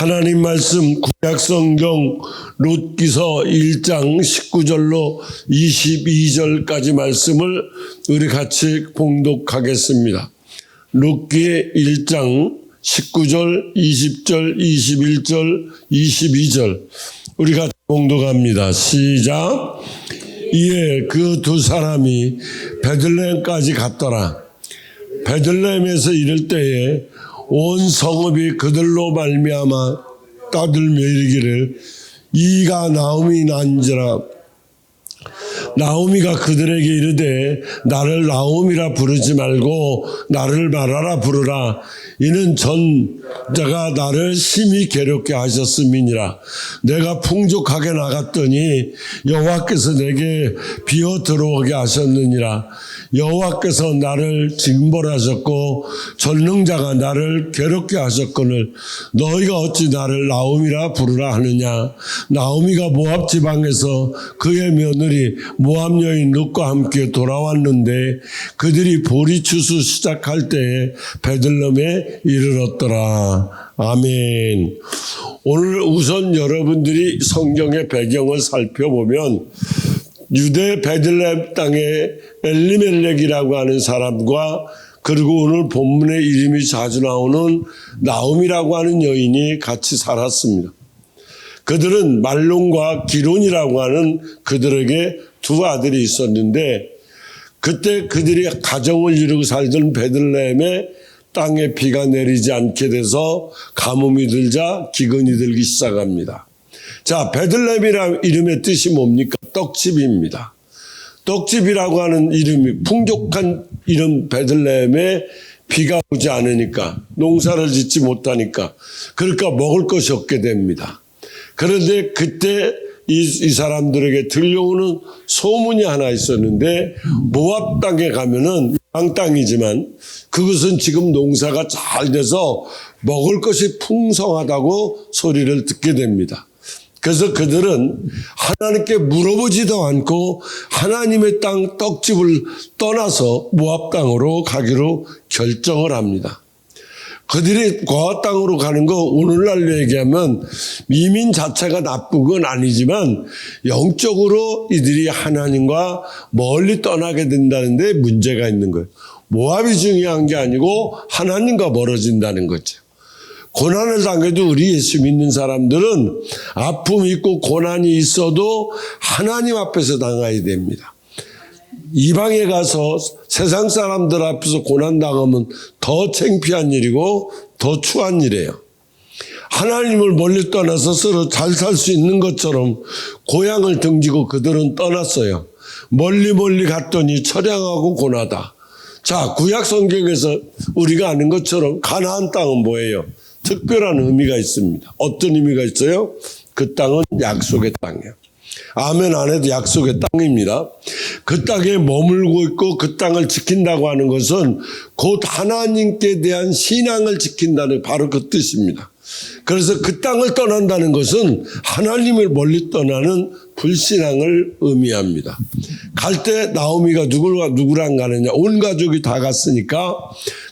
하나님 말씀 구약성경 룻기서 1장 19절로 22절까지 말씀을 우리 같이 봉독하겠습니다. 룻기 1장 19절, 20절, 21절, 22절 우리 같이 봉독합니다. 시작. 이에 그 두 사람이 베들레헴까지 갔더라. 베들레헴에서 이를 때에 온 성읍이 그들로 말미암아 떠들며 이르기를 이가 나오미 난지라. 나오미가 그들에게 이르되 나를 나오미라 부르지 말고 나를 마라라 부르라. 이는 전자가 나를 심히 괴롭게 하셨음이니라. 내가 풍족하게 나갔더니 여호와께서 내게 비어 들어오게 하셨느니라. 여호와께서 나를 징벌하셨고 전능자가 나를 괴롭게 하셨거늘 너희가 어찌 나를 나오미라 부르라 하느냐. 나오미가 모압 지방에서 그의 며느리 모압 여인 룻과 함께 돌아왔는데 그들이 보리 추수 시작할 때에 베들레헴에 이르렀더라. 아멘. 오늘 우선 여러분들이 성경의 배경을 살펴보면 유대 베들레헴 땅에 엘리멜렉이라고 하는 사람과 그리고 오늘 본문에 이름이 자주 나오는 나오미라고 하는 여인이 같이 살았습니다. 그들은 말론과 기론이라고 하는 그들에게 두 아들이 있었는데 그때 그들이 가정을 이루고 살던 베들레헴에 땅에 비가 내리지 않게 돼서 가뭄이 들자 기근이 들기 시작합니다. 자, 베들레헴이라는 이름의 뜻이 뭡니까? 떡집입니다. 떡집이라고 하는 이름이 풍족한 이름 베들레헴에 비가 오지 않으니까 농사를 짓지 못하니까 그러니까 먹을 것이 없게 됩니다. 그런데 그때 이 사람들에게 들려오는 소문이 하나 있었는데 모압 땅에 가면은 땅이지만 그것은 지금 농사가 잘 돼서 먹을 것이 풍성하다고 소리를 듣게 됩니다. 그래서 그들은 하나님께 물어보지도 않고 하나님의 땅 떡집을 떠나서 모압 땅으로 가기로 결정을 합니다. 그들이 고아 땅으로 가는 거 오늘날로 얘기하면 이민 자체가 나쁜 건 아니지만 영적으로 이들이 하나님과 멀리 떠나게 된다는 데 문제가 있는 거예요. 모압이 중요한 게 아니고 하나님과 멀어진다는 거죠. 고난을 당해도 우리 예수 믿는 사람들은 아픔이 있고 고난이 있어도 하나님 앞에서 당해야 됩니다. 이방에 가서 세상 사람들 앞에서 고난 당하면 더 창피한 일이고 더 추한 일이에요. 하나님을 멀리 떠나서 서로 잘 살 수 있는 것처럼 고향을 등지고 그들은 떠났어요. 멀리 갔더니 처량하고 고나다. 자, 구약 성경에서 우리가 아는 것처럼 가나안 땅은 뭐예요? 특별한 의미가 있습니다. 어떤 의미가 있어요? 그 땅은 약속의 땅이에요. 아멘 안 해도 약속의 땅입니다. 그 땅에 머물고 있고 그 땅을 지킨다고 하는 것은 곧 하나님께 대한 신앙을 지킨다는 바로 그 뜻입니다. 그래서 그 땅을 떠난다는 것은 하나님을 멀리 떠나는 불신앙을 의미합니다. 갈 때 나오미가 누구랑 가느냐? 온 가족이 다 갔으니까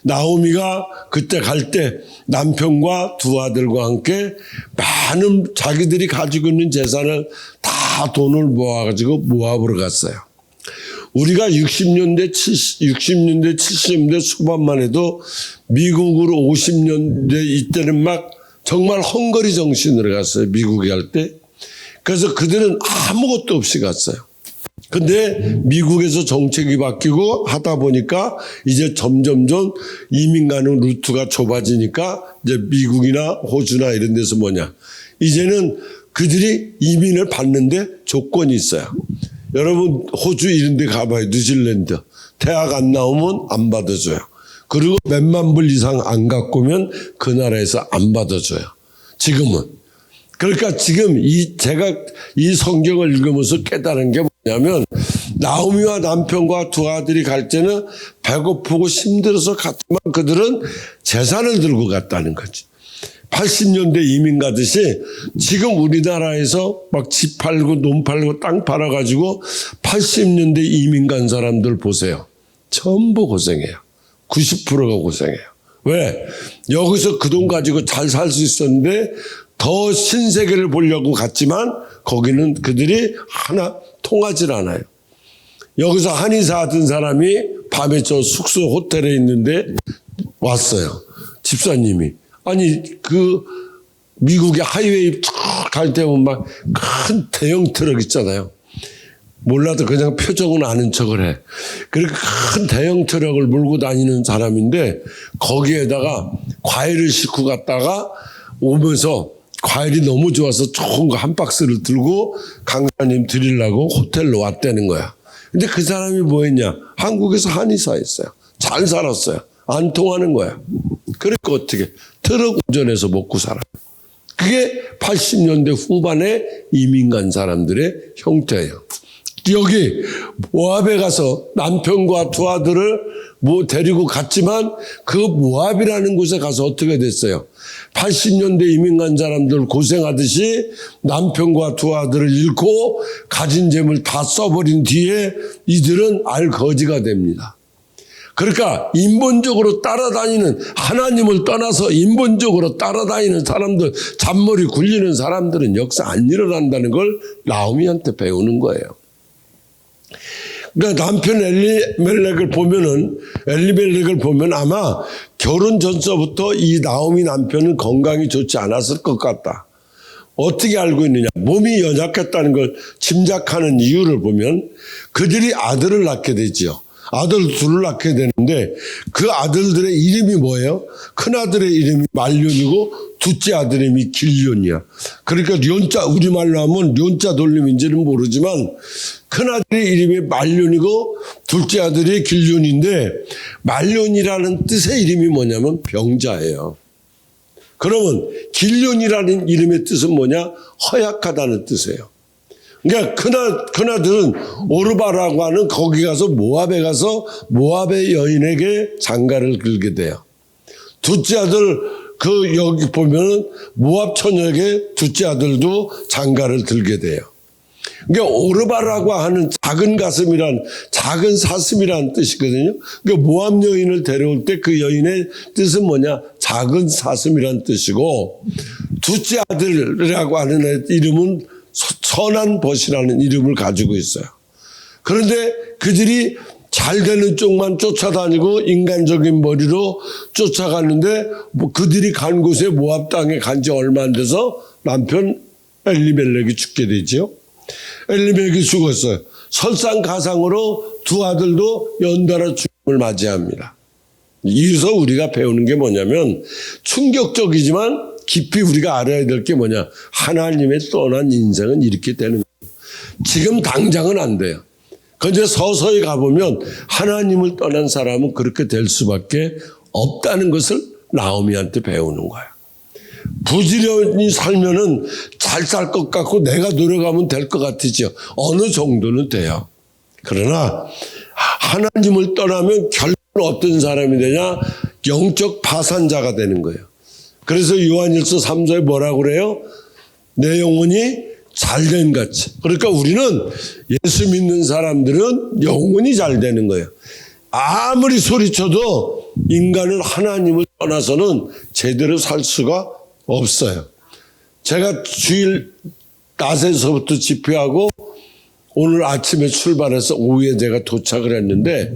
나오미가 그때 갈 때 남편과 두 아들과 함께 많은 자기들이 가지고 있는 재산을 다 돈을 모아가지고 모압으로 갔어요. 우리가 60년대, 70년대 초반만 해도 미국으로 50년대 이때는 막 정말 헝거리 정신으로 갔어요. 미국에 갈 때. 그래서 그들은 아무것도 없이 갔어요. 근데 미국에서 정책이 바뀌고 하다 보니까 이제 점점점 이민 가는 루트가 좁아지니까 이제 미국이나 호주나 이런 데서 이제는 그들이 이민을 받는데 조건이 있어요. 여러분 호주 이런 데 가봐요. 뉴질랜드. 대학 안 나오면 안 받아줘요. 그리고 몇만 불 이상 안 갖고 오면 그 나라에서 안 받아줘요. 지금은. 그러니까 지금 제가 이 성경을 읽으면서 깨달은 게 뭐냐면 나오미와 남편과 두 아들이 갈 때는 배고프고 힘들어서 갔지만 그들은 재산을 들고 갔다는 거지. 80년대 이민 가듯이 지금 우리나라에서 막 집 팔고 논 팔고 땅 팔아가지고 80년대 이민 간 사람들 보세요. 전부 고생해요. 90%가 고생해요. 왜? 여기서 그 돈 가지고 잘 살 수 있었는데 더 신세계를 보려고 갔지만 거기는 그들이 하나 통하질 않아요. 여기서 한의사 하던 사람이 밤에 저 숙소 호텔에 있는데 왔어요. 집사님이. 아니 그 미국의 하이웨이 쭉 갈 때 보면 막 큰 대형 트럭 있잖아요. 몰라도 그냥 표정은 아는 척을 해. 그렇게 큰 대형 트럭을 몰고 다니는 사람인데 거기에다가 과일을 싣고 갔다가 오면서 과일이 너무 좋아서 좋은 거 한 박스를 들고 강사님 드리려고 호텔로 왔다는 거야. 근데 그 사람이 뭐 했냐? 한국에서 한의사였어요. 잘 살았어요. 안 통하는 거야. 그러니까 어떻게 트럭 운전해서 먹고 살아. 그게 80년대 후반에 이민 간 사람들의 형태예요. 여기 모압에 가서 남편과 두 아들을 데리고 갔지만 그 모압이라는 곳에 가서 어떻게 됐어요? 80년대 이민 간 사람들 고생하듯이 남편과 두 아들을 잃고 가진 재물 다 써버린 뒤에 이들은 알거지가 됩니다. 그러니까 인본적으로 따라다니는, 하나님을 떠나서 인본적으로 따라다니는 사람들, 잔머리 굴리는 사람들은 역사 안 일어난다는 걸 나오미한테 배우는 거예요. 그러니까 남편 엘리멜렉을 보면 아마 결혼 전서부터 이 나오미 남편은 건강이 좋지 않았을 것 같다. 어떻게 알고 있느냐? 몸이 연약했다는 걸 짐작하는 이유를 보면 그들이 아들을 낳게 되지요. 아들 둘을 낳게 되는데 그 아들들의 이름이 뭐예요? 큰 아들의 이름이 말륜이고 둘째 아들 이름이 길륜이야. 그러니까 륜자, 우리말로 하면 륜자 돌림인지는 모르지만 큰 아들의 이름이 말륜이고 둘째 아들이 길륜인데 말륜이라는 뜻의 이름이 뭐냐면 병자예요. 그러면 길륜이라는 이름의 뜻은 뭐냐? 허약하다는 뜻이에요. 그러니까 큰아들은 오르바라고 하는 거기 가서 모압에 가서 모압의 여인에게 장가를 들게 돼요. 둘째 아들 여기 보면은 모압 처녀에게 둘째 아들도 장가를 들게 돼요. 그러니까 오르바라고 하는 작은 사슴이란 뜻이거든요. 그러니까 모압 여인을 데려올 때 그 여인의 뜻은 뭐냐? 작은 사슴이란 뜻이고 둘째 아들이라고 하는 이름은 선한 벗이라는 이름을 가지고 있어요. 그런데 그들이 잘 되는 쪽만 쫓아다니고 인간적인 머리로 쫓아갔는데 그들이 간 곳에 모압 땅에 간 지 얼마 안 돼서 남편 엘리멜렉이 죽게 되죠. 엘리멜렉이 죽었어요. 설상가상으로 두 아들도 연달아 죽음을 맞이합니다. 여기서 우리가 배우는 게 뭐냐면 충격적이지만 깊이 우리가 알아야 될 게 뭐냐. 하나님의 떠난 인생은 이렇게 되는 거예요. 지금 당장은 안 돼요. 그런데 서서히 가보면 하나님을 떠난 사람은 그렇게 될 수밖에 없다는 것을 나오미한테 배우는 거예요. 부지런히 살면은 잘 살 것 같고 내가 노력하면 될 것 같으죠. 어느 정도는 돼요. 그러나 하나님을 떠나면 결국 어떤 사람이 되냐? 영적 파산자가 되는 거예요. 그래서 요한일서 3장에 뭐라고 그래요? 내 영혼이 잘된 같이. 그러니까 우리는 예수 믿는 사람들은 영혼이 잘 되는 거예요. 아무리 소리쳐도 인간은 하나님을 떠나서는 제대로 살 수가 없어요. 제가 주일 낮에서부터 집회하고 오늘 아침에 출발해서 오후에 제가 도착을 했는데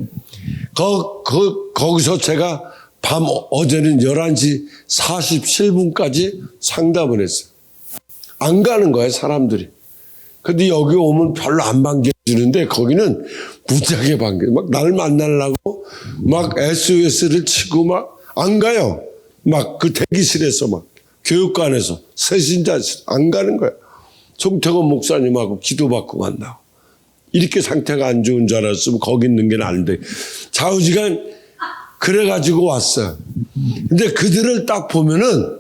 거기서 제가 어제는 11시 47분까지 상담을 했어요. 안 가는 거예요, 사람들이. 근데 여기 오면 별로 안 반겨주는데 거기는 무지하게 반겨. 막 날 만나려고 막 SOS를 치고 막 안 가요. 막 그 대기실에서 막 교육관에서 새신자실 안 가는 거야. 송태건 목사님하고 기도받고 간다고. 이렇게 상태가 안 좋은 줄 알았으면 거기 있는 게 나은데 좌우지간 그래가지고 왔어요. 근데 그들을 딱 보면은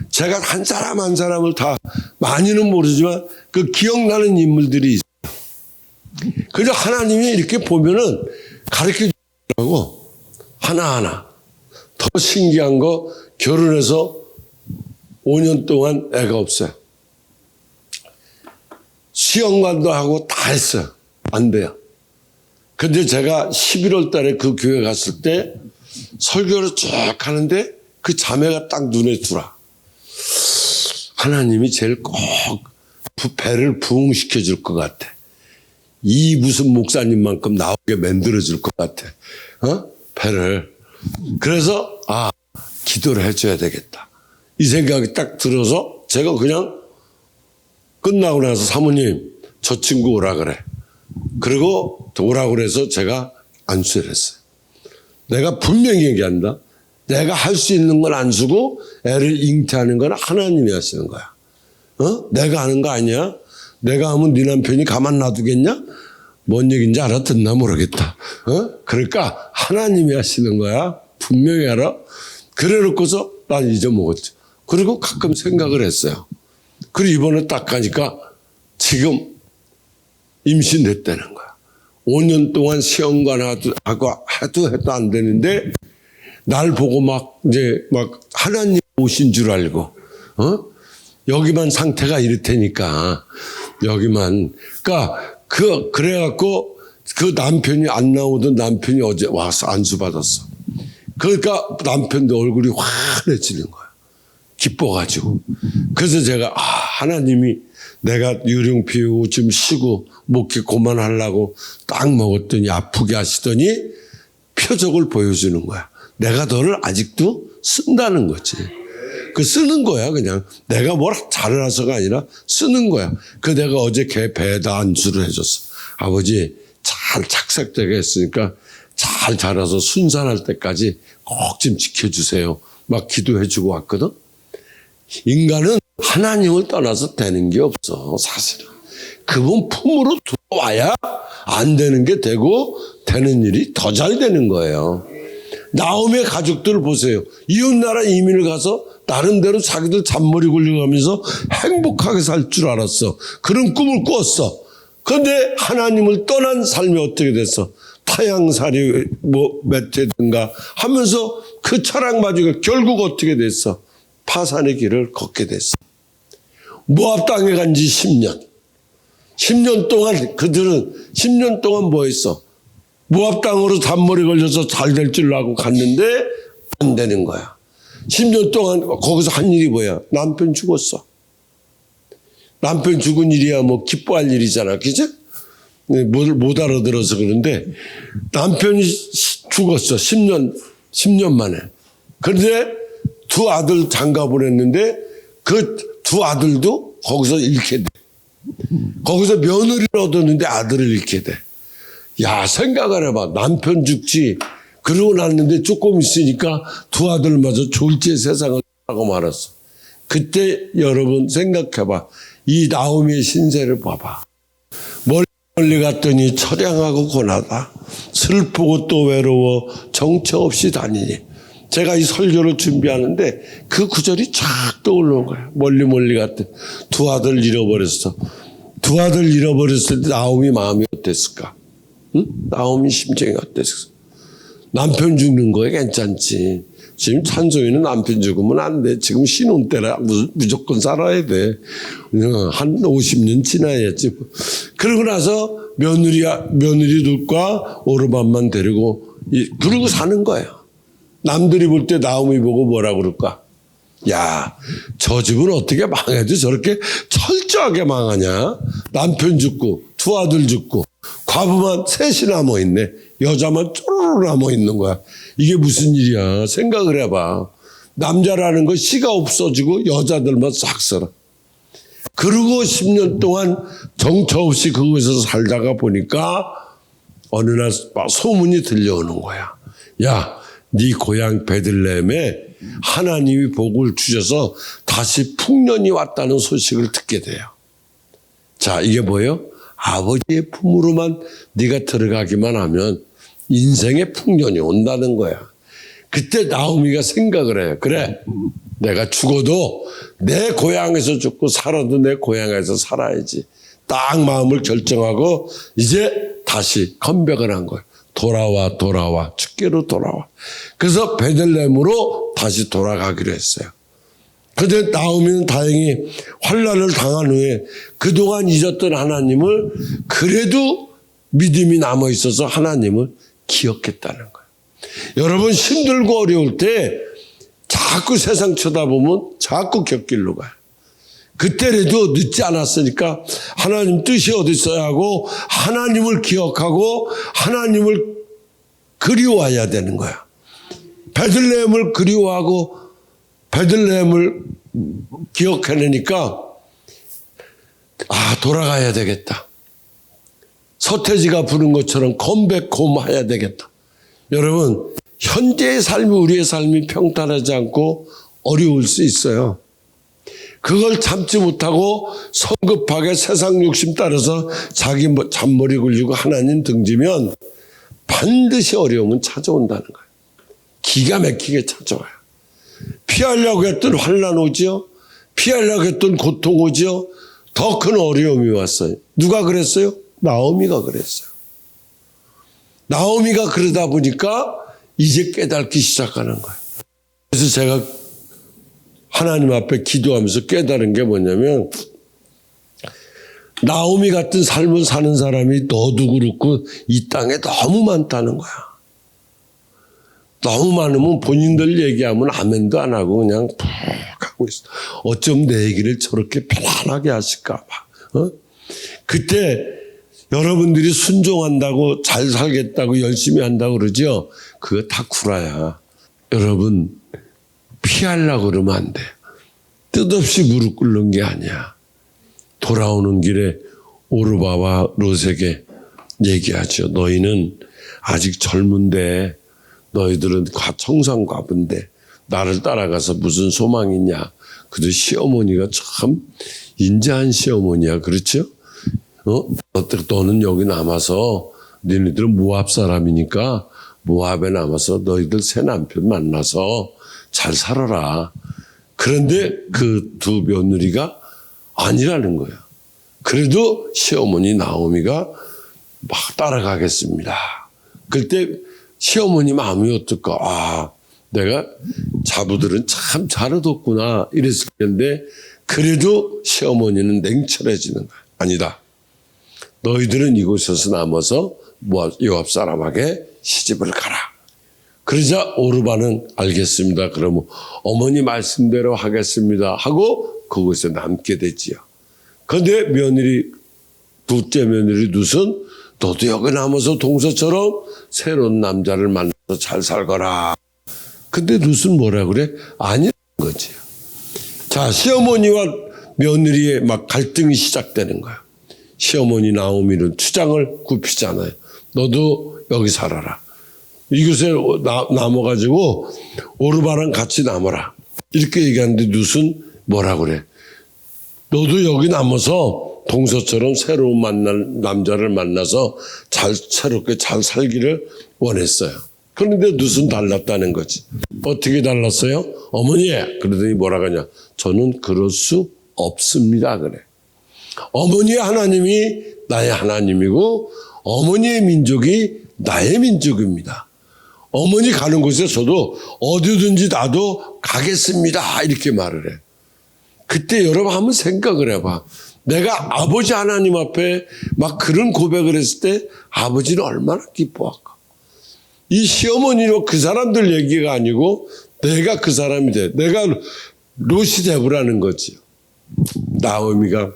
제가 한 사람 한 사람을 다 많이는 모르지만 그 기억나는 인물들이 있어요. 그래서 하나님이 이렇게 보면은 가르쳐 주더라고. 하나하나. 더 신기한 거 결혼해서 5년 동안 애가 없어요. 시험관도 하고 다 했어요. 안 돼요. 근데 제가 11월 달에 그 교회 갔을 때 설교를 쭉 하는데 그 자매가 딱 눈에 들어와. 하나님이 제일 꼭 배를 부흥시켜 줄 것 같아. 이 무슨 목사님만큼 나오게 만들어 줄 것 같아. 배를. 그래서 기도를 해줘야 되겠다. 이 생각이 딱 들어서 제가 그냥 끝나고 나서 사모님 저 친구 오라 그래. 그리고 오라 그래서 제가 안수를 했어요. 내가 분명히 얘기한다. 내가 할 수 있는 건 안 쓰고 애를 잉태하는 건 하나님이 하시는 거야. 내가 하는 거 아니야? 내가 하면 네 남편이 가만 놔두겠냐? 뭔 얘기인지 알아듣나 모르겠다. 그러니까 하나님이 하시는 거야. 분명히 알아. 그래 놓고서 난 잊어먹었죠. 그리고 가끔 생각을 했어요. 그리고 이번에 딱 가니까 지금 임신됐다는 거야. 5년 동안 시험관 해도 안 되는데 날 보고 막 하나님 오신 줄 알고, 여기만 상태가 이렇다니까, 여기만. 그래갖고 그 남편이 안 나오던 남편이 어제 와서 안수 받았어. 그러니까 남편도 얼굴이 환해지는 거야. 기뻐가지고. 그래서 제가, 하나님이 내가 유령 피우고 좀 쉬고 목회 그만하려고 딱 먹었더니 아프게 하시더니 표적을 보여주는 거야. 내가 너를 아직도 쓴다는 거지. 그 쓰는 거야, 그냥. 내가 뭘 잘해서가 아니라 쓰는 거야. 그 내가 어제 걔 배에다 안수를 해줬어. 아버지, 잘 착색되게 했으니까 잘 자라서 순산할 때까지 꼭 좀 지켜주세요. 막 기도해주고 왔거든. 인간은 하나님을 떠나서 되는 게 없어, 사실은. 그분 품으로 들어와야 안 되는 게 되고 되는 일이 더 잘 되는 거예요. 나오미의 가족들을 보세요. 이웃나라 이민을 가서 나름대로 자기들 잔머리 굴려가면서 행복하게 살 줄 알았어. 그런 꿈을 꾸었어. 그런데 하나님을 떠난 삶이 어떻게 됐어? 타향살이 몇 해든가 하면서 그 철학마저가 결국 어떻게 됐어? 파산의 길을 걷게 됐어. 모압 땅에 간 지 10년. 10년 동안 그들은 10년 동안 뭐 했어? 모압 땅으로 잔머리 걸려서 잘 될 줄 알고 갔는데 안 되는 거야. 10년 동안 거기서 한 일이 뭐야? 남편 죽었어. 남편 죽은 일이야 뭐 기뻐할 일이잖아. 그죠? 못 알아들어서 그런데 남편이 죽었어. 10년 만에. 그런데 두 아들 장가 보냈는데 그 두 아들도 거기서 잃게 돼. 거기서 며느리를 얻었는데 아들을 잃게 돼. 야, 생각을 해봐. 남편 죽지. 그러고 났는데 조금 있으니까 두 아들마저 졸지의 세상을 하고 말았어. 그때 여러분 생각해봐. 이 나오미의 신세를 봐봐. 멀리 갔더니 처량하고 고나다. 슬프고 또 외로워 정처 없이 다니니. 제가 이 설교를 준비하는데 그 구절이 쫙 떠오르는 거야. 멀리 갔더니 두 아들 잃어버렸어. 두 아들 잃어버렸을 때 나오미 마음이 어땠을까? 응? 나오미 심정이 어땠을까? 남편 죽는 거에 괜찮지. 지금 찬송이는 남편 죽으면 안 돼. 지금 신혼 때라 무조건 살아야 돼. 한 50년 지나야지. 그러고 나서 며느리들과 오르반만 데리고 그러고 사는 거예요. 남들이 볼 때 나오미 보고 뭐라 그럴까? 야, 저 집은 어떻게 망해도 저렇게 철저하게 망하냐? 남편 죽고 두 아들 죽고 과부만 셋이 남아있네. 여자만 쪼르르 남아있는 거야. 이게 무슨 일이야? 생각을 해봐. 남자라는 거 씨가 없어지고 여자들만 싹 살아. 그러고 10년 동안 정처 없이 그곳에서 살다가 보니까 어느 날 소문이 들려오는 거야. 야, 네 고향 베들레헴에 하나님이 복을 주셔서 다시 풍년이 왔다는 소식을 듣게 돼요. 자, 이게 뭐예요? 아버지의 품으로만 네가 들어가기만 하면 인생의 풍년이 온다는 거야. 그때 나오미가 생각을 해요. 그래, 내가 죽어도 내 고향에서 죽고 살아도 내 고향에서 살아야지. 딱 마음을 결정하고 이제 다시 컴백을 한 거예요. 돌아와 주께로 돌아와. 그래서 베들레헴으로 다시 돌아가기로 했어요. 그런데 나오미는 다행히 환난을 당한 후에 그동안 잊었던 하나님을 그래도 믿음이 남아있어서 하나님을 기억했다는 거예요. 여러분 힘들고 어려울 때 자꾸 세상 쳐다보면 자꾸 곁길로 가요. 그때라도 늦지 않았으니까 하나님 뜻이 어디 있어야 하고 하나님을 기억하고 하나님을 그리워해야 되는 거야. 베들레헴을 그리워하고 베들레헴을 기억해내니까 돌아가야 되겠다. 서태지가 부른 것처럼 컴백홈 해야 되겠다. 여러분 현재의 삶이 우리의 삶이 평탄하지 않고 어려울 수 있어요. 그걸 참지 못하고 성급하게 세상 욕심 따라서 자기 잔머리 굴리고 하나님 등지면 반드시 어려움은 찾아온다는 거예요. 기가 막히게 찾아와요. 피하려고 했던 환난 오지요. 피하려고 했던 고통 오지요. 더 큰 어려움이 왔어요. 누가 그랬어요? 나오미가 그랬어요. 나오미가 그러다 보니까 이제 깨닫기 시작하는 거예요. 그래서 제가 하나님 앞에 기도하면서 깨달은 게 뭐냐면 나오미 같은 삶을 사는 사람이 너도 그렇고 이 땅에 너무 많다는 거야. 너무 많으면 본인들 얘기하면 아멘도 안 하고 그냥 푹 하고 있어. 어쩜 내 얘기를 저렇게 편안하게 하실까 봐. 그때 여러분들이 순종한다고 잘 살겠다고 열심히 한다고 그러죠. 그거 다 구라야. 여러분 피하려고 그러면 안 돼. 뜻없이 무릎 꿇는 게 아니야. 돌아오는 길에 오르바와 롯에게 얘기하죠. 너희는 아직 젊은데 너희들은 청산과부인데 나를 따라가서 무슨 소망이 있냐. 그래도 시어머니가 참 인자한 시어머니야. 그렇죠? 너는 여기 남아서 너희들은 모압 사람이니까 모압에 남아서 너희들 새 남편 만나서 잘 살아라. 그런데 그 두 며느리가 아니라는 거야. 그래도 시어머니 나오미가 막 따라가겠습니다. 그때 시어머니 마음이 어떨까? 내가 자부들은 참 잘해뒀구나 이랬을 텐데 그래도 시어머니는 냉철해지는 거야. 아니다. 너희들은 이곳에서 남아서 요압 사람에게 시집을 가라. 그러자 오르바는 알겠습니다. 그러면 어머니 말씀대로 하겠습니다 하고 그곳에 남게 되지요. 그런데 둘째 며느리 룻은 너도 여기 남아서 동서처럼 새로운 남자를 만나서 잘 살거라. 근데 룻은 뭐라 그래? 아니라는 거지요. 자, 시어머니와 며느리의 막 갈등이 시작되는 거야. 시어머니 나오미는 주장을 굽히잖아요. 너도 여기 살아라. 이곳에 남아가지고 오르바랑 같이 남아라. 이렇게 얘기하는데 룻은 뭐라 그래? 너도 여기 남아서 동서처럼 새로운 남자를 만나서 새롭게 잘 살기를 원했어요. 그런데 룻은 달랐다는 거지. 어떻게 달랐어요? 어머니, 그러더니 뭐라 하냐? 저는 그럴 수 없습니다. 그래. 어머니의 하나님이 나의 하나님이고 어머니의 민족이 나의 민족입니다. 어머니 가는 곳에 저도 어디든지 나도 가겠습니다. 이렇게 말을 해. 그때 여러분 한번 생각을 해봐. 내가 아버지 하나님 앞에 막 그런 고백을 했을 때 아버지는 얼마나 기뻐할까. 이 시어머니로 그 사람들 얘기가 아니고 내가 그 사람이 돼. 내가 롯이 되보라는 거지. 나오미가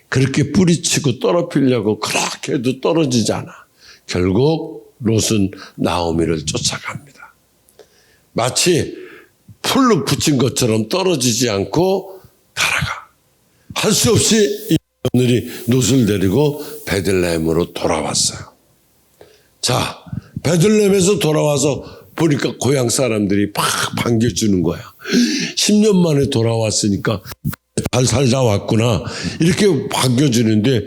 그렇게 뿌리치고 떨어뜨리려고 그렇게 해도 떨어지지 않아. 결국 롯은 나오미를 쫓아갑니다. 마치 풀로 붙인 것처럼 떨어지지 않고 날아가. 할 수 없이 이 며느리 롯을 데리고 베들레헴으로 돌아왔어요. 자, 베들레헴에서 돌아와서 보니까 고향 사람들이 막 반겨주는 거야. 10년 만에 돌아왔으니까 잘 살다 왔구나 이렇게 반겨주는데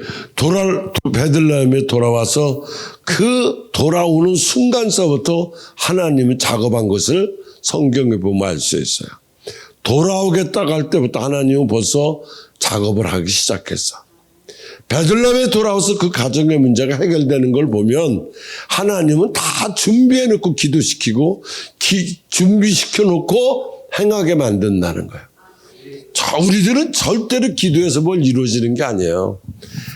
베들레헴에 돌아와서 그 돌아오는 순간서부터 하나님은 작업한 것을 성경에 보면 알 수 있어요. 돌아오겠다고 할 때부터 하나님은 벌써 작업을 하기 시작했어. 베들레헴에 돌아와서 그 가정의 문제가 해결되는 걸 보면 하나님은 다 준비해놓고 기도시키고 준비시켜놓고 행하게 만든다는 거예요. 우리들은 절대로 기도해서 뭘 이루어지는 게 아니에요.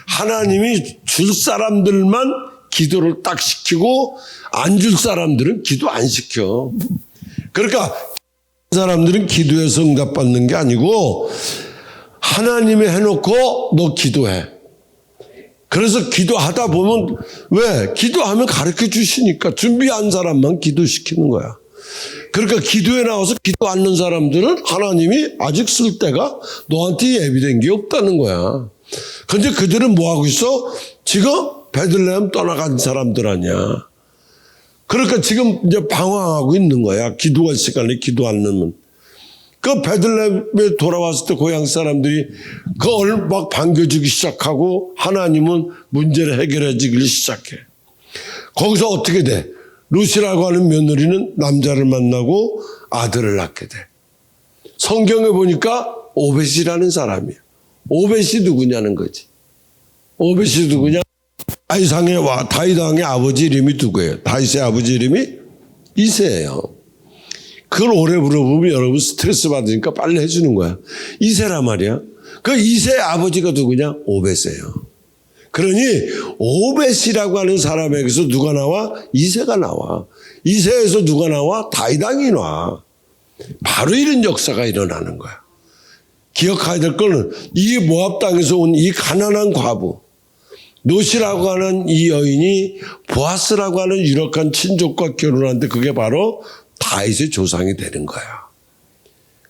하나님이 줄 사람들만 기도를 딱 시키고 안 줄 사람들은 기도 안 시켜. 그러니까 사람들은 기도해서 응답받는 게 아니고 하나님이 해놓고 너 기도해. 그래서 기도하다 보면 왜? 기도하면 가르쳐 주시니까 준비한 사람만 기도시키는 거야. 그러니까 기도에 나와서 기도 않는 사람들은 하나님이 아직 쓸 때가 너한테 예비된 게 없다는 거야. 근데 그들은 뭐 하고 있어? 지금 베들레헴 떠나간 사람들 아니야. 그러니까 지금 이제 방황하고 있는 거야. 기도할 시간에 기도 안 넣으면. 그 베들레헴에 돌아왔을 때 고향 사람들이 그걸 막 반겨주기 시작하고 하나님은 문제를 해결해 주기 시작해. 거기서 어떻게 돼? 룻이라고 하는 며느리는 남자를 만나고 아들을 낳게 돼. 성경에 보니까 오벳이라는 사람이야. 오벳이 누구냐는 거지. 오벳이 누구냐? 다윗 왕의 아버지 이름이 누구예요? 다윗의 아버지 이름이 이새예요. 그걸 오래 물어보면 여러분 스트레스 받으니까 빨리 해주는 거야. 이새란 말이야. 그 이새의 아버지가 누구냐? 오벳이에요. 그러니 오벳이라고 하는 사람에게서 누가 나와? 이새가 나와. 이새에서 누가 나와? 다윗 왕이 나와. 바로 이런 역사가 일어나는 거야. 기억해야 될 거는 이 모압 땅에서 온 이 가난한 과부 롯이라고 하는 이 여인이 보아스라고 하는 유력한 친족과 결혼하는데 그게 바로 다윗의 조상이 되는 거야.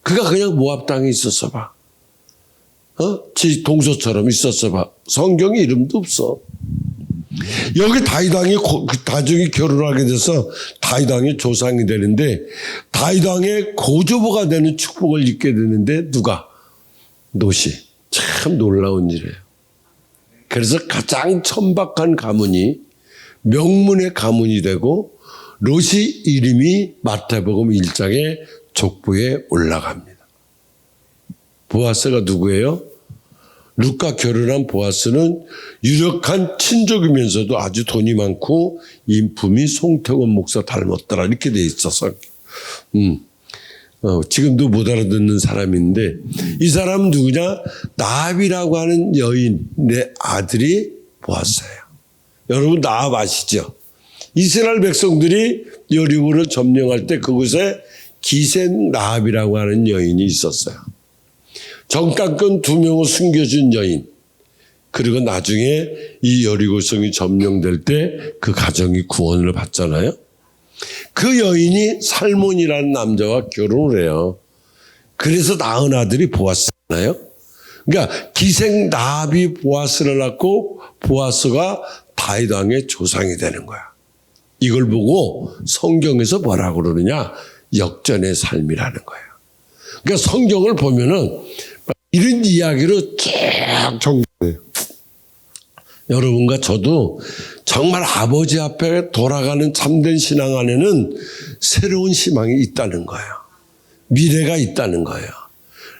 그가 그냥 모압 땅에 있었어 봐. 지 동서처럼 있었어 봐. 성경에 이름도 없어. 여기 다윗 왕이 나중에 결혼하게 돼서 다윗 왕의 조상이 되는데 다윗 왕의 고조부가 되는 축복을 입게 되는데 누가? 롯이. 참 놀라운 일이에요. 그래서 가장 천박한 가문이 명문의 가문이 되고 롯이 이름이 마태복음 1장의 족보에 올라갑니다. 보아스가 누구예요? 룻과 결혼한 보아스는 유력한 친족이면서도 아주 돈이 많고 인품이 송태곤 목사 닮았더라 이렇게 돼 있어서 지금도 못 알아듣는 사람인데 이 사람은 누구냐? 나합이라고 하는 여인의 아들이 보았어요. 여러분 나합 아시죠? 이스라엘 백성들이 여리고를 점령할 때 그곳에 기생 나합이라고 하는 여인이 있었어요. 정탐꾼 2명을 숨겨준 여인. 그리고 나중에 이 여리고성이 점령될 때 그 가정이 구원을 받잖아요. 그 여인이 살몬이라는 남자와 결혼을 해요. 그래서 낳은 아들이 보아스잖아요. 그러니까 기생 나합이 보아스를 낳고 보아스가 다윗 왕의 조상이 되는 거야. 이걸 보고 성경에서 뭐라고 그러느냐? 역전의 삶이라는 거예요. 그러니까 성경을 보면은 이런 이야기로 쭉 정리해요. 여러분과 저도 정말 아버지 앞에 돌아가는 참된 신앙 안에는 새로운 희망이 있다는 거예요. 미래가 있다는 거예요.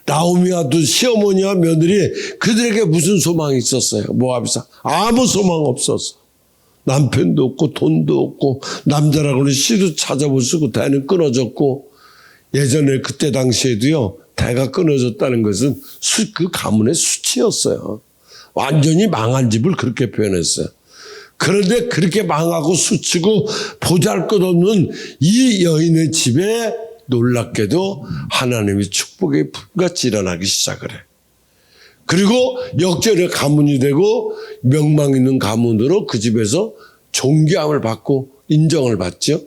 나오미와 두 시어머니와 며느리 그들에게 무슨 소망이 있었어요? 모압에서 아무 소망 없었어. 남편도 없고 돈도 없고 남자라고는 씨도 찾아볼 수 없고 대는 끊어졌고 예전에 그때 당시에도요 대가 끊어졌다는 것은 그 가문의 수치였어요. 완전히 망한 집을 그렇게 표현했어요. 그런데 그렇게 망하고 수치고 보잘것없는 이 여인의 집에 놀랍게도 하나님의 축복의 품같이 일어나기 시작을 해. 그리고 역전의 가문이 되고 명망 있는 가문으로 그 집에서 존귀함을 받고 인정을 받죠.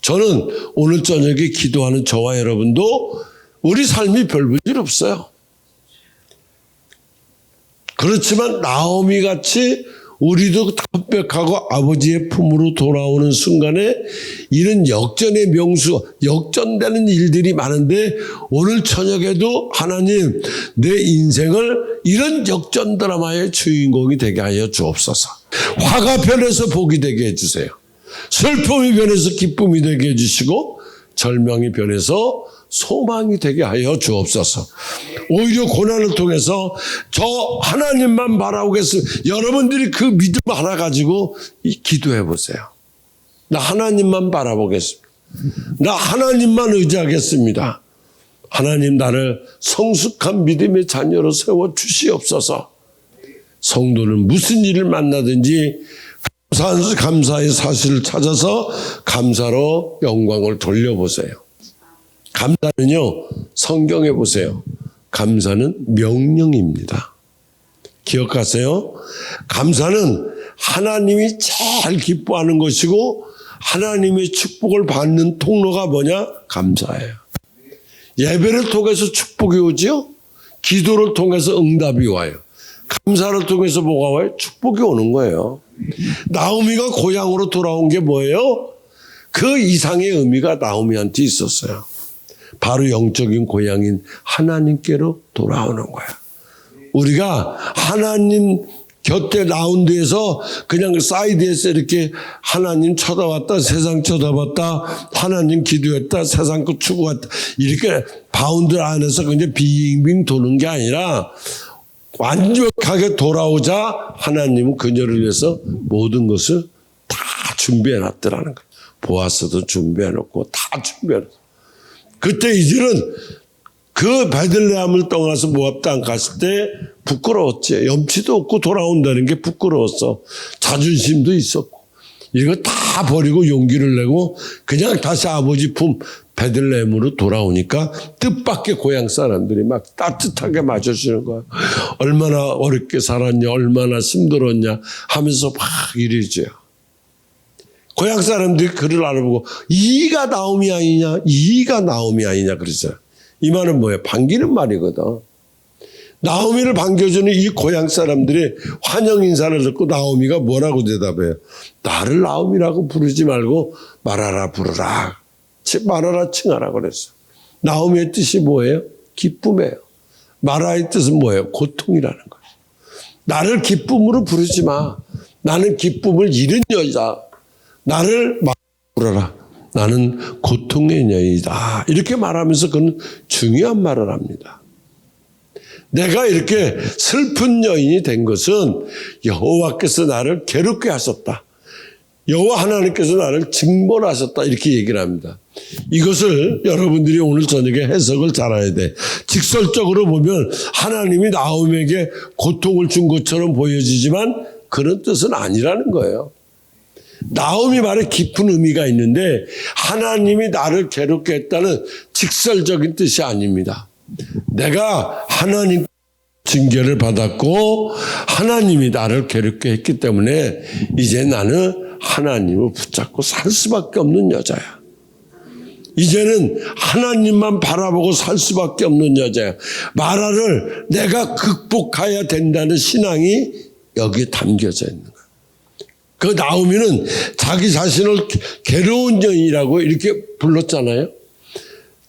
저는 오늘 저녁에 기도하는 저와 여러분도 우리 삶이 별 볼 없어요. 그렇지만 나오미 같이 우리도 합백하고 아버지의 품으로 돌아오는 순간에 이런 역전의 명수, 역전되는 일들이 많은데 오늘 저녁에도 하나님 내 인생을 이런 역전 드라마의 주인공이 되게 하여 주옵소서. 화가 변해서 복이 되게 해주세요. 슬픔이 변해서 기쁨이 되게 해주시고 절망이 변해서 소망이 되게 하여 주옵소서. 오히려 고난을 통해서 저 하나님만 바라보겠습니다. 여러분들이 그 믿음 하나 가지고 기도해 보세요. 나 하나님만 바라보겠습니다. 나 하나님만 의지하겠습니다. 하나님 나를 성숙한 믿음의 자녀로 세워 주시옵소서. 성도는 무슨 일을 만나든지 감사의 사실을 찾아서 감사로 영광을 돌려보세요. 감사는요, 성경에 보세요. 감사는 명령입니다. 기억하세요? 감사는 하나님이 제일 기뻐하는 것이고 하나님의 축복을 받는 통로가 뭐냐? 감사예요. 예배를 통해서 축복이 오지요? 기도를 통해서 응답이 와요. 감사를 통해서 뭐가 와요? 축복이 오는 거예요. 나오미가 고향으로 돌아온 게 뭐예요? 그 이상의 의미가 나오미한테 있었어요. 바로 영적인 고향인 하나님께로 돌아오는 거야. 우리가 하나님 곁에 나온 데에서 그냥 사이드에서 이렇게 하나님 쳐다봤다, 세상 쳐다봤다, 하나님 기도했다, 세상 거 추구했다, 이렇게 바운드 안에서 그냥 빙빙 도는 게 아니라 완벽하게 돌아오자 하나님은 그녀를 위해서 모든 것을 다 준비해 놨더라는 거예요. 보아스도 준비해 놓고 다 준비해 놨어요. 그때 이들은 그 베들레헴을 떠나서 모압 땅 갔을 때 부끄러웠지. 염치도 없고 돌아온다는 게 부끄러웠어. 자존심도 있었고. 이거 다 버리고 용기를 내고 그냥 다시 아버지 품 베들레헴으로 돌아오니까 뜻밖의 고향 사람들이 막 따뜻하게 맞아주는 거야. 얼마나 어렵게 살았냐, 얼마나 힘들었냐 하면서 막 이러죠. 고향 사람들이 그를 알아보고 이가 나오미 아니냐, 이가 나오미 아니냐 그러죠. 이 말은 뭐예요? 반기는 말이거든. 나오미를 반겨주는 이 고향 사람들이 환영 인사를 듣고 나오미가 뭐라고 대답해요? 나를 나오미라고 부르지 말고 말하라 부르라. 말하라 칭하라 그랬어. 나오미의 뜻이 뭐예요? 기쁨이에요. 마라의 뜻은 뭐예요? 고통이라는 거예요. 나를 기쁨으로 부르지 마. 나는 기쁨을 잃은 여자. 나를 부르라. 나는 고통의 여인이다. 이렇게 말하면서 그는 중요한 말을 합니다. 내가 이렇게 슬픈 여인이 된 것은 여호와께서 나를 괴롭게 하셨다. 여호와 하나님께서 나를 징벌하셨다. 이렇게 얘기를 합니다. 이것을 여러분들이 오늘 저녁에 해석을 잘해야 돼. 직설적으로 보면 하나님이 나오미에게 고통을 준 것처럼 보여지지만 그런 뜻은 아니라는 거예요. 나오미 말에 깊은 의미가 있는데 하나님이 나를 괴롭게 했다는 직설적인 뜻이 아닙니다. 내가 하나님 징계를 받았고 하나님이 나를 괴롭게 했기 때문에 이제 나는 하나님을 붙잡고 살 수밖에 없는 여자야. 이제는 하나님만 바라보고 살 수밖에 없는 여자야. 마라를 내가 극복해야 된다는 신앙이 여기에 담겨져 있는 거야. 그 나오미는 자기 자신을 괴로운 여인이라고 이렇게 불렀잖아요.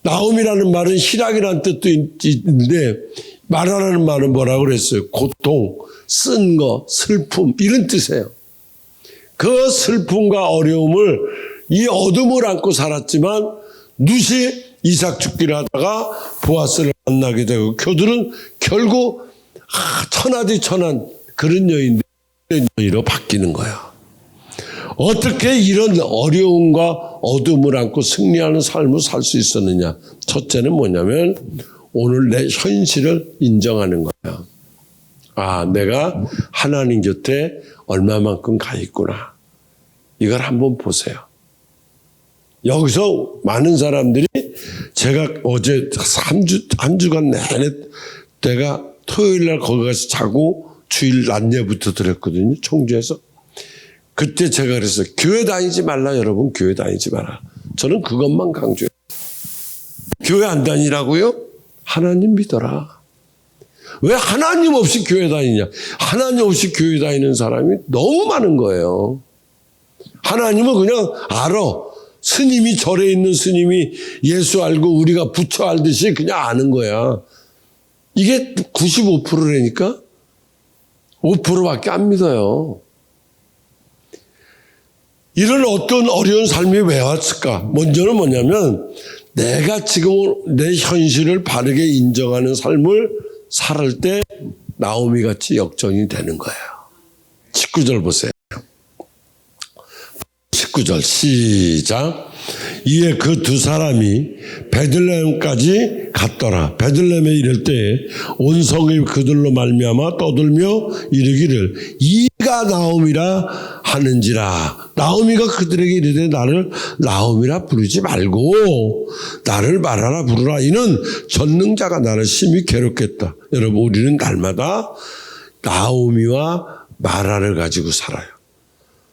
나오미라는 말은 희락이라는 뜻도 있는데 마라라는 말은 뭐라고 그랬어요? 고통, 쓴 거, 슬픔 이런 뜻이에요. 그 슬픔과 어려움을 이 어둠을 안고 살았지만 누시 이삭 죽기를 하다가 보아스를 만나게 되고 그들은 결국 천하디 천한 그런 여인으로 바뀌는 거야. 어떻게 이런 어려움과 어둠을 안고 승리하는 삶을 살 수 있었느냐? 첫째는 뭐냐면 오늘 내 현실을 인정하는 거야. 아, 내가 하나님 곁에 얼마만큼 가 있구나. 이걸 한번 보세요. 여기서 많은 사람들이 제가 어제 한 주간 내내 내가 토요일 날 거기 가서 자고 주일 낮에부터 드렸거든요. 청주에서. 그때 제가 그랬어요. 교회 다니지 말라 여러분. 교회 다니지 마라. 저는 그것만 강조해요. 교회 안 다니라고요? 하나님 믿어라. 왜 하나님 없이 교회 다니냐? 하나님 없이 교회 다니는 사람이 너무 많은 거예요. 하나님은 그냥 알아. 스님이 절에 있는 스님이 예수 알고 우리가 부처 알듯이 그냥 아는 거야. 이게 95%라니까 5%밖에 안 믿어요. 이런 어떤 어려운 삶이 왜 왔을까? 먼저는 뭐냐면 내가 지금 내 현실을 바르게 인정하는 삶을 살 때 나오미 같이 역정이 되는 거예요. 19절 보세요. 19절 시작. 이에 그 두 사람이 베들레헴까지 갔더라. 베들레헴에 이를 때 온 성이 그들로 말미암아 떠들며 이르기를 이가 나오미라 하는지라. 나오미가 그들에게 이르되 나를 나오미라 부르지 말고 나를 마라라 부르라. 이는 전능자가 나를 심히 괴롭겠다. 여러분, 우리는 날마다 나오미와 마라를 가지고 살아요.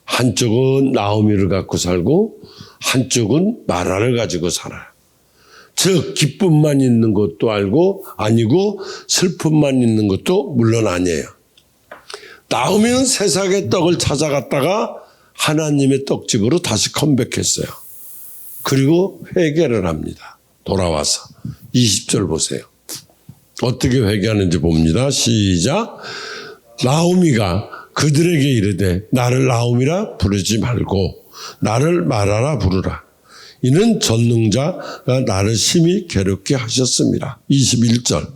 한쪽은 나오미를 갖고 살고 한쪽은 마라를 가지고 살아요. 즉 기쁨만 있는 것도 아니고 슬픔만 있는 것도 물론 아니에요. 나오미는 세상의 떡을 찾아갔다가 하나님의 떡집으로 다시 컴백했어요. 그리고 회개를 합니다. 돌아와서 20절 보세요. 어떻게 회개하는지 봅니다. 시작. 나오미가 그들에게 이르되 나를 나오미라 부르지 말고 나를 마라라 부르라. 이는 전능자가 나를 심히 괴롭게 하셨습니다. 21절.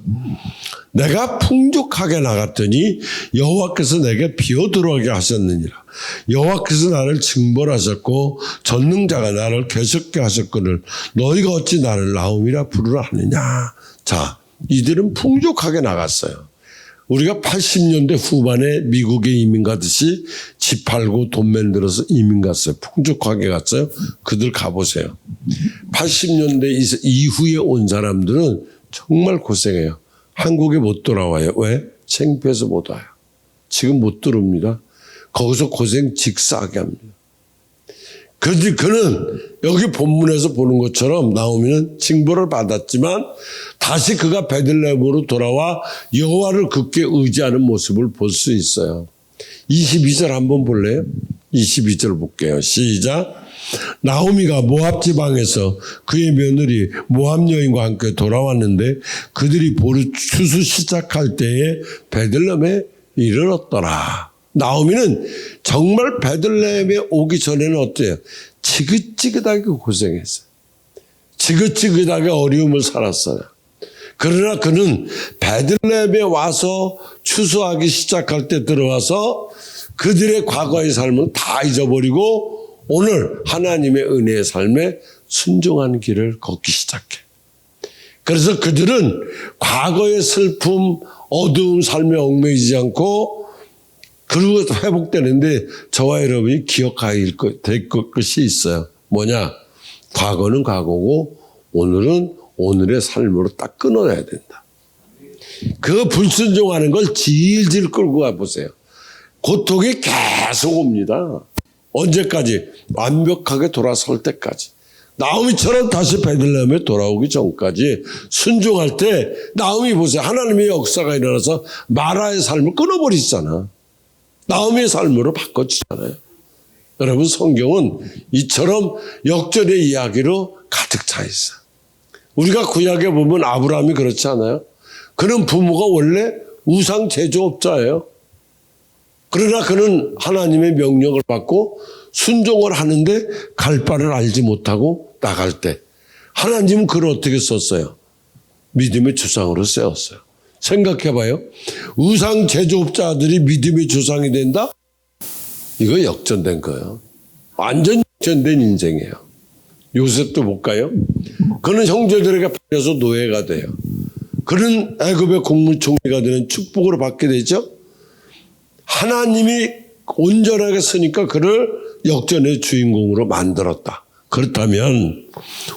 내가 풍족하게 나갔더니 여호와께서 내게 비어 들어오게 하셨느니라. 여호와께서 나를 징벌하셨고 전능자가 나를 괴속게 하셨거늘 너희가 어찌 나를 나오미라 부르라 하느냐. 자, 이들은 풍족하게 나갔어요. 우리가 80년대 후반에 미국에 이민 가듯이 집 팔고 돈 만들어서 이민 갔어요. 풍족하게 갔어요. 그들 가보세요. 80년대 이후에 온 사람들은 정말 고생해요. 한국에 못 돌아와요. 왜? 창피해서 못 와요. 지금 못 들어옵니다. 거기서 고생 직사하게 합니다. 그는 여기 본문에서 보는 것처럼 나오미는 징벌을 받았지만 다시 그가 베들레헴으로 돌아와 여호와를 굳게 의지하는 모습을 볼 수 있어요. 22절 한번 볼래요? 22절 볼게요. 시작. 나오미가 모압 지방에서 그의 며느리 모압 여인과 함께 돌아왔는데 그들이 보르 추수 시작할 때에 베들레헴에 이르렀더라. 나오미는 정말 베들레헴에 오기 전에는 어때요? 지긋지긋하게 고생했어요. 지긋지긋하게 어려움을 살았어요. 그러나 그는 베들레헴에 와서 추수하기 시작할 때 들어와서 그들의 과거의 삶은 다 잊어버리고 오늘 하나님의 은혜의 삶에 순종하는 길을 걷기 시작해. 그래서 그들은 과거의 슬픔, 어두운 삶에 얽매이지 않고 그리고 회복되는데 저와 여러분이 기억해야 될 것이 있어요. 뭐냐? 과거는 과거고 오늘은 오늘의 삶으로 딱 끊어내야 된다. 그 불순종하는 걸 질질 끌고 가보세요. 고통이 계속 옵니다. 언제까지? 완벽하게 돌아설 때까지. 나오미처럼 다시 베들레헴에 돌아오기 전까지 순종할 때 나오미 보세요. 하나님의 역사가 일어나서 마라의 삶을 끊어버리잖아. 나오미의 삶으로 바꿔주잖아요. 여러분 성경은 이처럼 역전의 이야기로 가득 차 있어요. 우리가 구약에 보면 아브라함이 그렇지 않아요? 그는 부모가 원래 우상 제조업자예요. 그러나 그는 하나님의 명령을 받고 순종을 하는데 갈 바를 알지 못하고 나갈 때 하나님은 그를 어떻게 썼어요? 믿음의 주상으로 세웠어요. 생각해봐요. 우상 제조업자들이 믿음의 주상이 된다? 이거 역전된 거예요. 완전 역전된 인생이에요. 요셉도 볼까요? 그는 형제들에게 팔려서 노예가 돼요. 그는 애굽의 국무총리가 되는 축복으로 받게 되죠. 하나님이 온전하게 쓰니까 그를 역전의 주인공으로 만들었다. 그렇다면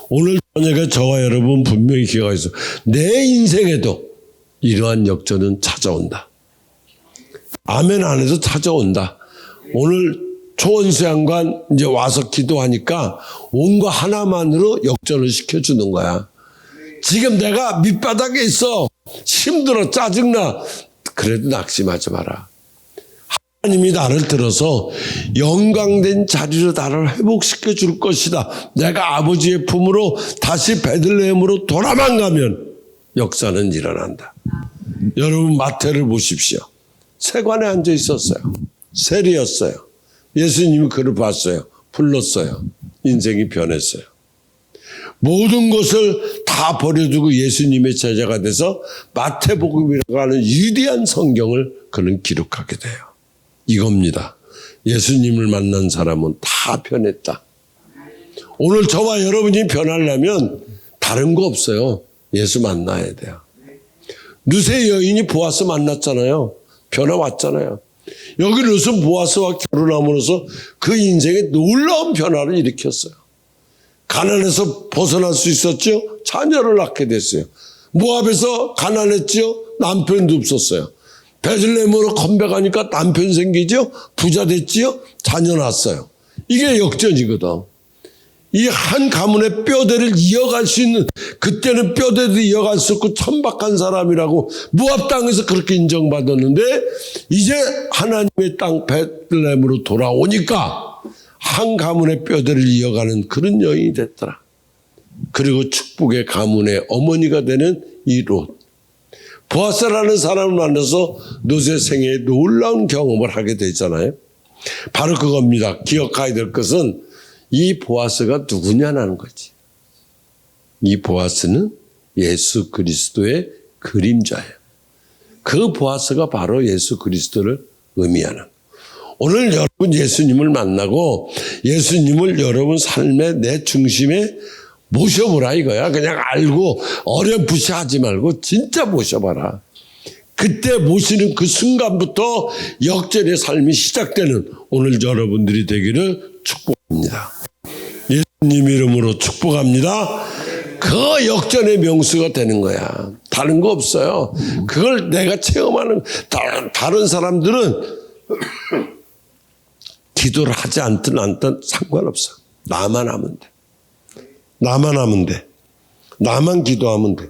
오늘 저녁에 저와 여러분 분명히 기억하세요. 내 인생에도 이러한 역전은 찾아온다. 아멘 안 해도 찾아온다. 오늘 초원수양관 이제 와서 기도하니까 온 거 하나만으로 역전을 시켜주는 거야. 지금 내가 밑바닥에 있어. 힘들어. 짜증나. 그래도 낙심하지 마라. 하나님이 나를 들어서 영광된 자리로 나를 회복시켜 줄 것이다. 내가 아버지의 품으로 다시 베들레헴으로 돌아만 가면 역사는 일어난다. 여러분 마태를 보십시오. 세관에 앉아 있었어요. 세리였어요. 예수님이 그를 봤어요. 불렀어요. 인생이 변했어요. 모든 것을 다 버려두고 예수님의 제자가 돼서 마태복음이라고 하는 위대한 성경을 그는 기록하게 돼요. 이겁니다. 예수님을 만난 사람은 다 변했다. 오늘 저와 여러분이 변하려면 다른 거 없어요. 예수 만나야 돼요. 누세 여인이 보아스 만났잖아요. 변화 왔잖아요. 여기 룻은 보아스와 결혼함으로써 그 인생에 놀라운 변화를 일으켰어요. 가난에서 벗어날 수 있었죠. 자녀를 낳게 됐어요. 모압에서 가난했죠. 남편도 없었어요. 베들레헴으로 건배가니까 남편 생기죠. 부자 됐지요. 자녀 낳았어요. 이게 역전이거든. 이 한 가문의 뼈대를 이어갈 수 있는, 그때는 뼈대도 이어갈 수 없고 천박한 사람이라고 모압 땅에서 그렇게 인정받았는데 이제 하나님의 땅 베들레헴으로 돌아오니까 한 가문의 뼈대를 이어가는 그런 여인이 됐더라. 그리고 축복의 가문의 어머니가 되는 이 롯. 보아스라는 사람을 만나서 롯의 생애에 놀라운 경험을 하게 되잖아요. 바로 그겁니다. 기억해야 될 것은 이 보아스가 누구냐는 거지. 이 보아스는 예수 그리스도의 그림자예요. 그 보아스가 바로 예수 그리스도를 의미하는 거예요. 오늘 여러분 예수님을 만나고 예수님을 여러분 삶의 내 중심에 모셔보라 이거야. 그냥 알고 어렴풋이 하지 말고 진짜 모셔봐라. 그때 모시는 그 순간부터 역전의 삶이 시작되는 오늘 여러분들이 되기를 축복합니다. 예수님 이름으로 축복합니다. 그 역전의 명수가 되는 거야. 다른 거 없어요. 그걸 내가 체험하는, 다른 사람들은 기도를 하지 않든 상관없어. 나만 하면 돼. 나만 하면 돼. 나만 기도하면 돼.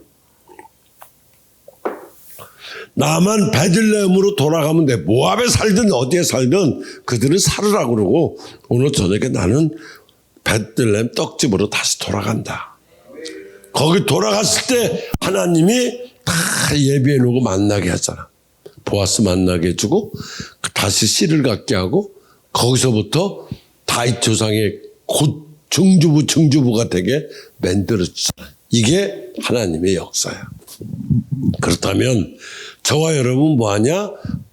나만 베들레헴으로 돌아가면 돼. 모압에 살든 어디에 살든 그들은 살으라고 그러고 오늘 저녁에 나는 베들레헴 떡집으로 다시 돌아간다. 거기 돌아갔을 때 하나님이 다 예비해 놓고 만나게 하잖아. 보아스 만나게 해주고 다시 씨를 갖게 하고 거기서부터 다윗 조상의 곧 증주부가 되게 만들어주잖아. 이게 하나님의 역사야. 그렇다면 저와 여러분 뭐하냐?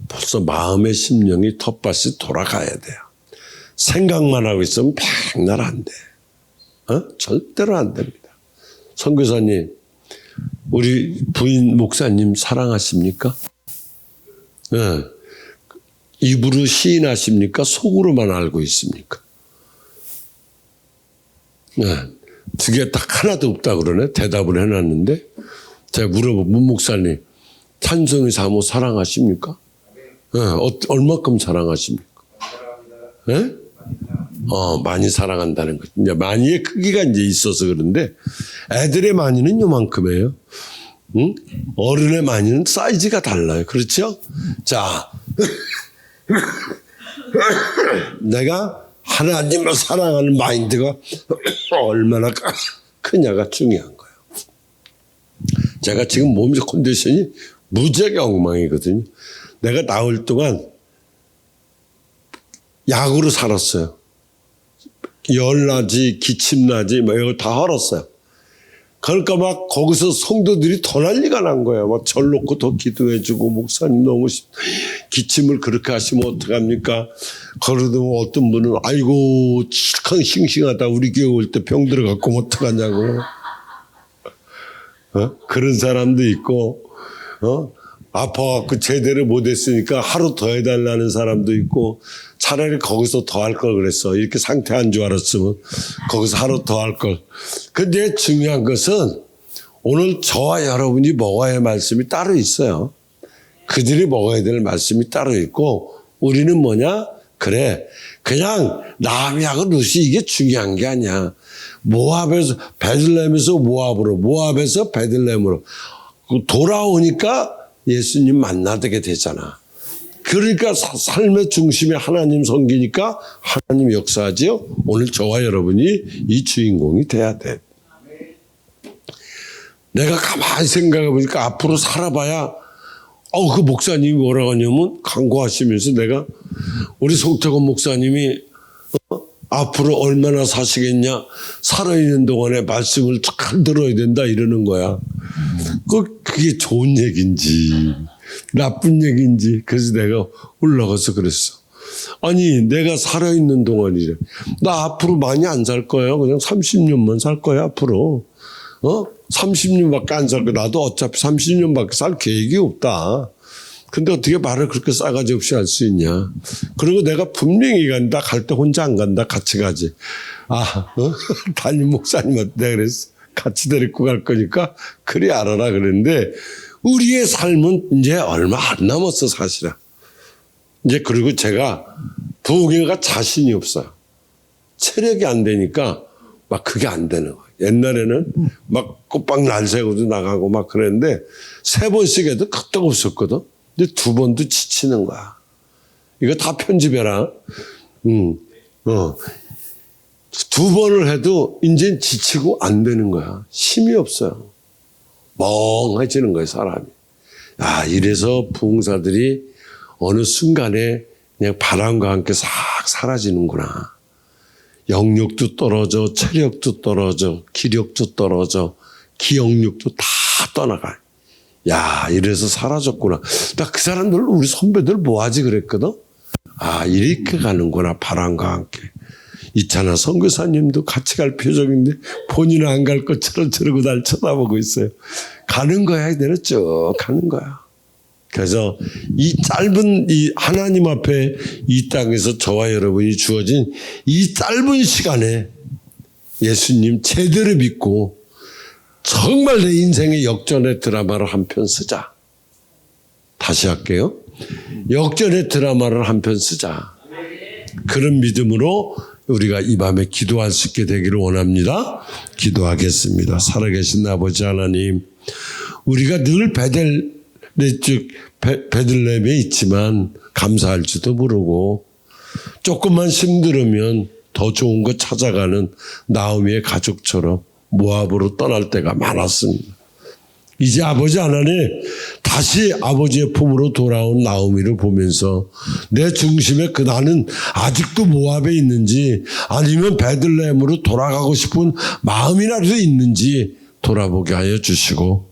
벌써 마음의 심령이 텃밭이 돌아가야 돼요. 생각만 하고 있으면 백날 안 돼. 절대로 안 됩니다. 선교사님, 우리 부인 목사님 사랑하십니까? 네. 입으로 시인하십니까? 속으로만 알고 있습니까? 네. 두 개 딱 하나도 없다 그러네. 대답을 해놨는데 제가 문 목사님 찬송이 사모 사랑하십니까? 네. 얼마큼 사랑하십니까? 네? 많이 사랑한다는 거죠. 이제 많이의 크기가 이제 있어서 그런데 애들의 많이는 요만큼이에요. 응? 어른의 많이는 사이즈가 달라요. 그렇죠? 자, 내가 하나님을 사랑하는 마인드가 얼마나 크냐가 중요한 거예요. 제가 지금 몸의 컨디션이 무지하게 엉망이거든요. 내가 나올 동안 약으로 살았어요. 열나지, 기침나지, 이거 다 헐었어요. 그러니까 막 거기서 성도들이 더 난리가 난 거예요. 막 절 놓고 더 기도해주고, 목사님 너무 기침을 그렇게 하시면 어떡합니까? 그러더니 어떤 분은, 아이고, 칠캉 싱싱하다. 우리 교회 올 때 병 들어갖고 어떡하냐고. 그런 사람도 있고, 아파갖고 제대로 못했으니까 하루 더 해달라는 사람도 있고, 차라리 거기서 더 할 걸 그랬어. 이렇게 상태 안 좋았으면 거기서 하루 더 할 걸. 근데 중요한 것은 오늘 저와 여러분이 먹어야 할 말씀이 따로 있어요. 그들이 먹어야 될 말씀이 따로 있고 우리는 뭐냐? 그래. 그냥 나하고 룻이 이게 중요한 게 아니야. 모압에서 베들레헴에서 모압으로, 모압에서 베들레헴으로 돌아오니까 예수님 만나게 되잖아. 그러니까 삶의 중심에 하나님 섬기니까 하나님 역사하지요. 오늘 저와 여러분이 이 주인공이 돼야 돼. 내가 가만히 생각해 보니까 앞으로 살아봐야 그 목사님이 뭐라고 하냐면 강구하시면서 내가 우리 송태곤 목사님이 앞으로 얼마나 사시겠냐, 살아있는 동안에 말씀을 잘 들어야 된다 이러는 거야. 그게 좋은 얘기인지 나쁜 얘기인지. 그래서 내가 올라가서 그랬어. 아니 내가 살아있는 동안이래. 나 앞으로 많이 안 살 거야. 그냥 30년만 살 거야 앞으로. 30년밖에 안 살 거야. 나도 어차피 30년밖에 살 계획이 없다. 근데 어떻게 말을 그렇게 싸가지 없이 할 수 있냐. 그리고 내가 분명히 간다. 갈 때 혼자 안 간다. 같이 가지. 담임 목사님한테 내가 그랬어. 같이 데리고 갈 거니까 그리 알아라 그랬는데 우리의 삶은 이제 얼마 안 남았어 사실은. 이제 그리고 제가 부흥회가 자신이 없어요. 체력이 안 되니까 막 그게 안 되는 거예요. 옛날에는 막 꽃빵 날 새고도 나가고 막 그랬는데 3번씩 해도 끄떡 없었거든. 근데 2번도 지치는 거야. 이거 다 편집해라. 2번을 해도 이제 지치고 안 되는 거야. 힘이 없어요. 멍해지는 거예요, 사람이. 이래서 부흥사들이 어느 순간에 그냥 바람과 함께 싹 사라지는구나. 영력도 떨어져, 체력도 떨어져, 기력도 떨어져, 기억력도 다 떠나가요. 이래서 사라졌구나. 나 그 사람들, 우리 선배들 뭐하지 그랬거든? 이렇게 가는구나, 바람과 함께. 이찬아 선교사님도 같이 갈 표정인데 본인은 안 갈 것처럼 저러고 날 쳐다보고 있어요. 가는 거야, 이대로 쭉 가는 거야. 그래서 이 짧은 이 하나님 앞에 이 땅에서 저와 여러분이 주어진 이 짧은 시간에 예수님 제대로 믿고 정말 내 인생의 역전의 드라마를 한 편 쓰자. 다시 할게요. 역전의 드라마를 한 편 쓰자. 그런 믿음으로 우리가 이 밤에 기도할 수 있게 되기를 원합니다. 기도하겠습니다. 살아계신 아버지 하나님, 우리가 늘 베들레헴에 있지만 감사할 줄도 모르고 조금만 힘들으면 더 좋은 거 찾아가는 나오미의 가족처럼 모압으로 떠날 때가 많았습니다. 이제 아버지 하나님 다시 아버지의 품으로 돌아온 나오미를 보면서 내 중심에 나는 아직도 모압에 있는지 아니면 베들레헴으로 돌아가고 싶은 마음이라도 있는지 돌아보게 하여 주시고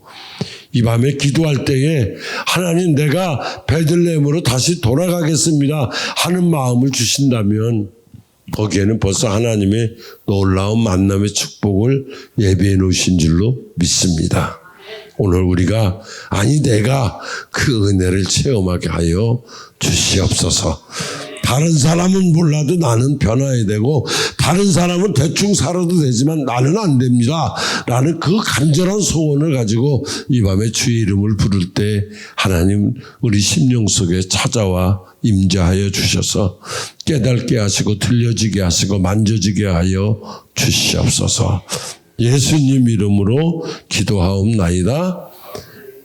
이 밤에 기도할 때에 하나님 내가 베들레헴으로 다시 돌아가겠습니다 하는 마음을 주신다면 거기에는 벌써 하나님의 놀라운 만남의 축복을 예비해 놓으신 줄로 믿습니다. 오늘 우리가 내가 그 은혜를 체험하게 하여 주시옵소서. 다른 사람은 몰라도 나는 변화해야 되고 다른 사람은 대충 살아도 되지만 나는 안 됩니다 라는 그 간절한 소원을 가지고 이 밤에 주의 이름을 부를 때 하나님 우리 심령 속에 찾아와 임재하여 주셔서 깨닫게 하시고 들려지게 하시고 만져지게 하여 주시옵소서. 예수님 이름으로 기도하옵나이다.